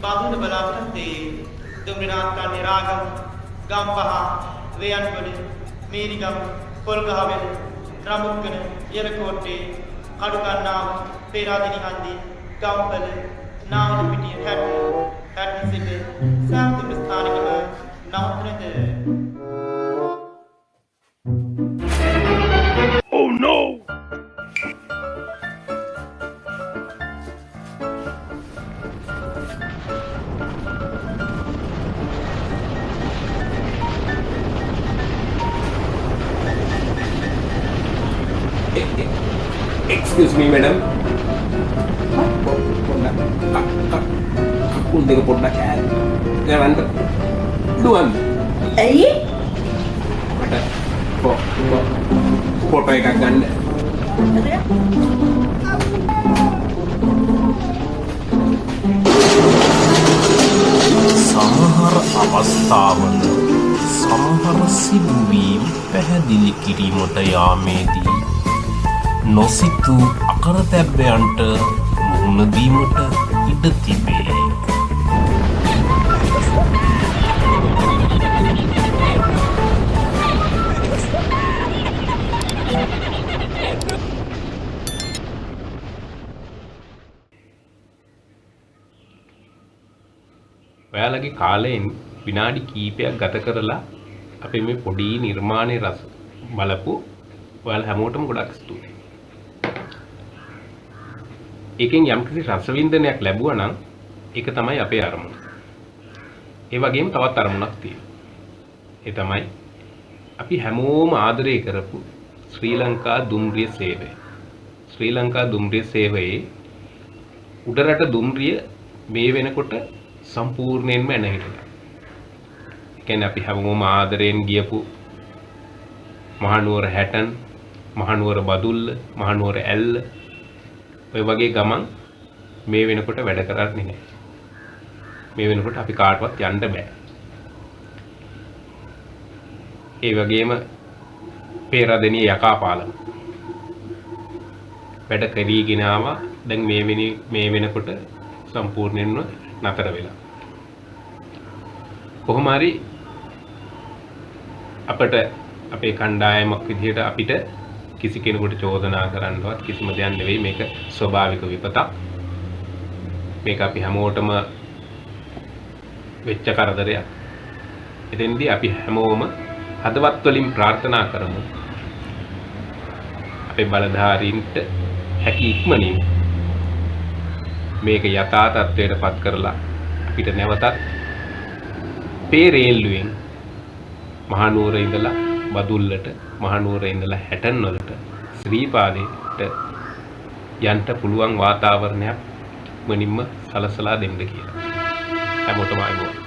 बाबुल बलापते दुमनाथ का निरागम गंपहा वेयनबुल मेरीगम कोलगहवेल रमुक्कन यलकोटे කඩුකන්නාව පේරාදෙණි හන්දි ගම්පල නාවල පිටිය හැට සිට සෑම ස්ථානකම නවත්වනද Oh no! Excuse me, madam. Aku dengar produk kan. Jangan luan. Ada foto yang ganda. සමහර අවස්ථාවල සමහර සිදුවීම් පැහැදිලි කිරීමට යාමේදී නොසිතූ අකරතැබ්බයන්ට මුහුණ දීමට ඉඩ තිබේ. ඔයාලගේ කාලයෙන් විනාඩි කීපයක් ගත කරලා අපේ මේ පොඩි නිර්මාණයේ රස බලපු ඔයාලා හැමෝටම ගොඩක් ස්තුතියි. එකෙන් යම්කිසි රසවින්දනයක් ලැබුවා නම් ඒක තමයි අපේ අරමුණ. ඒ වගේම තවත් අරමුණක් තියෙනවා. ඒ තමයි අපි හැමෝම ආදරය කරපු ශ්‍රී ලංකා දුම්රිය සේවය. ශ්‍රී ලංකා දුම්රිය සේවයේ උඩරට දුම්රිය මේ වෙනකොට සම්පූර්ණයෙන්ම නැහිටලා. ඒ කියන්නේ අපි හැමෝම ආදරයෙන් ගියපු මහනුවර හැටන්, මහනුවර බදුල්ල, මහනුවර ඇල්ල ඔය වගේ ගමන් මේ වෙනකොට වැඩ කරන්නේ නැහැ. මේ වෙනකොට අපි කාටවත් යන්න බෑ. ඒ වගේම පේරාදෙණිය යකාපාලම වැඩ කරීගෙන ආවා. දැන් මේ වෙනකොට සම්පූර්ණයෙන්ම නතර වෙලා. කොහොම හරි අපට අපේ කණ්ඩායමක් විදිහට අපිට කිසි කෙනෙකුට චෝදනා කරන්නවත් කිසිම දෙයක් නෙවෙයි, මේක ස්වභාවික විපතක්. මේක අපි හැමෝටම වෙච්ච කරදරයක්. එතෙන්දී අපි හැමෝම හදවත් වලින් ප්‍රාර්ථනා කරමු අපේ බලධාරීන්ට හැකි ඉක්මනින් මේක යථා තත්ත්වයට පත් කරලා අපිට නැවතත් පේරේල්ලුවෙන් මහනුවර ඉඳලා බදුල්ලට, මහනුවර ඉඳලා හැටන් වලට, ශ්‍රීපාදයට යන්න පුළුවන් වාතාවරණයක් මනින්ම සලසලා දෙන්න කියලා. හැමෝටම ආයුබෝවන්.